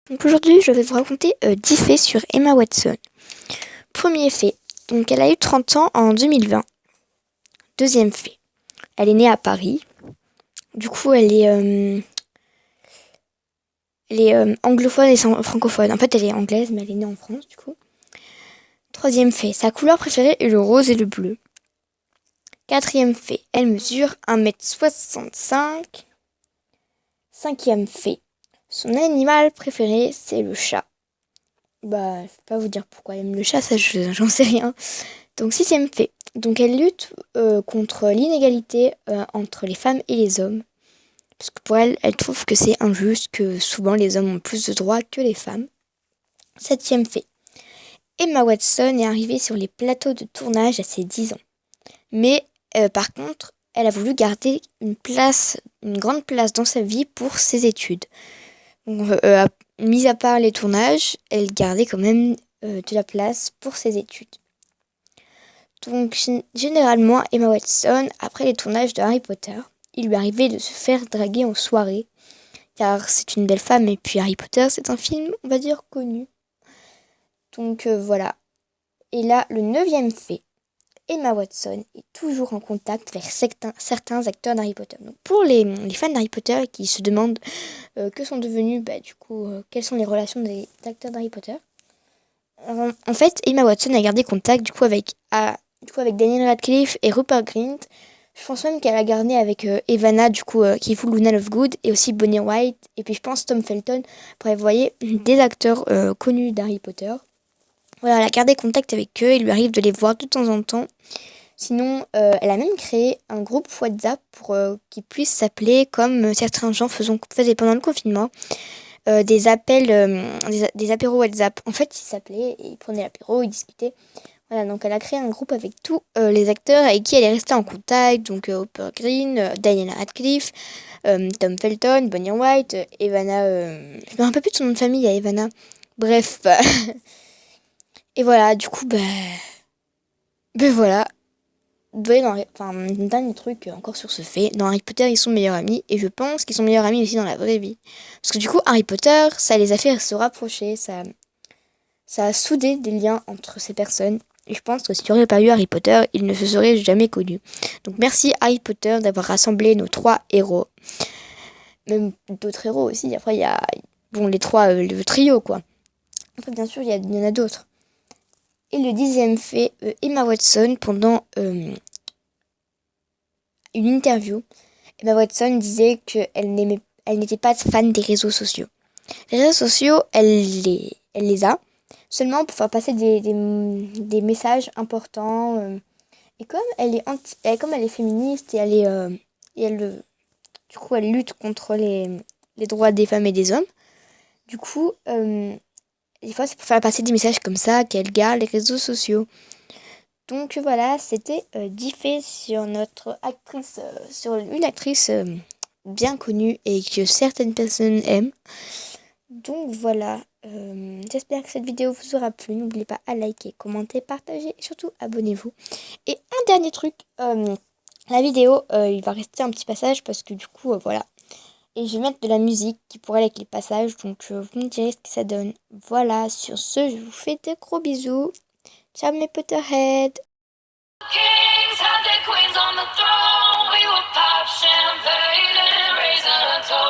Donc aujourd'hui, je vais vous raconter 10 faits sur Emma Watson. Premier fait, donc elle a eu 30 ans en 2020. Deuxième fait, elle est née à Paris. Du coup, elle est anglophone et francophone. En fait, elle est anglaise, mais elle est née en France, du coup. Troisième fait, sa couleur préférée est le rose et le bleu. Quatrième fait, elle mesure 1m65. Cinquième fait, son animal préféré, c'est le chat. Je vais pas vous dire pourquoi elle aime le chat, ça j'en sais rien. Donc sixième fait, donc elle lutte contre l'inégalité entre les femmes et les hommes. Parce que pour elle, elle trouve que c'est injuste, que souvent les hommes ont plus de droits que les femmes. Septième fait, Emma Watson est arrivée sur les plateaux de tournage à ses 10 ans. Mais par contre, elle a voulu garder une grande place dans sa vie pour ses études. Donc, mis à part les tournages, elle gardait quand même de la place pour ses études. Donc généralement, Emma Watson, après les tournages de Harry Potter, il lui arrivait de se faire draguer en soirée, car c'est une belle femme, et puis Harry Potter, c'est un film, on va dire, connu. Donc voilà. Et là, le 9e fait, Emma Watson est toujours en contact avec certains acteurs d'Harry Potter. Donc pour les fans d'Harry Potter qui se demandent que sont devenus, quelles sont les relations des acteurs d'Harry Potter. En fait, Emma Watson a gardé contact avec Daniel Radcliffe et Rupert Grint. Je pense même qu'elle a gardé avec Evanna, qui joue Luna Lovegood, et aussi Bonnie Wright, et puis je pense Tom Felton. Bref, vous voyez, des acteurs connus d'Harry Potter. Voilà, elle a gardé contact avec eux, il lui arrive de les voir de temps en temps. Sinon, elle a même créé un groupe WhatsApp pour qu'ils puissent s'appeler comme certains gens faisaient pendant le confinement. Des appels, des apéros WhatsApp. En fait, ils s'appelaient, et ils prenaient l'apéro, ils discutaient. Voilà, donc elle a créé un groupe avec tous les acteurs avec qui elle est restée en contact. Donc Rupert Grint, Daniel Radcliffe, Tom Felton, Bonnie Wright, Evanna... je me rappelle plus de son nom de famille, à Evanna. Bref. Et voilà, du coup, voilà. Vous voyez, un dernier truc encore sur ce fait. Dans Harry Potter, ils sont meilleurs amis. Et je pense qu'ils sont meilleurs amis aussi dans la vraie vie. Parce que du coup, Harry Potter, ça les a fait se rapprocher. Ça a soudé des liens entre ces personnes. Et je pense que s'il n'y aurait pas eu Harry Potter, ils ne se seraient jamais connus. Donc merci Harry Potter d'avoir rassemblé nos 3 héros. Même d'autres héros aussi. Après, il y a les 3, le trio, quoi. Après, bien sûr, il y en a d'autres. Et le 10e fait, Emma Watson, pendant une interview, Emma Watson disait qu'elle n'était pas fan des réseaux sociaux. Les réseaux sociaux, elle les a, seulement pour faire passer des messages importants. Et comme elle est féministe et elle lutte contre les droits des femmes et des hommes, du coup, des fois, c'est pour faire passer des messages comme ça qu'elle garde les réseaux sociaux. Donc voilà, c'était 10 faits sur sur une actrice bien connue et que certaines personnes aiment. Donc voilà, j'espère que cette vidéo vous aura plu. N'oubliez pas à liker, commenter, partager et surtout abonnez-vous. Et un dernier truc, la vidéo, il va rester un petit passage parce que du coup, voilà. Et je vais mettre de la musique qui pourrait aller avec les passages, donc vous me direz ce que ça donne. Voilà, sur ce, je vous fais de gros bisous. Ciao mes Potterheads. Kings had their queens on the throne. We would pop champagne and raise a toast.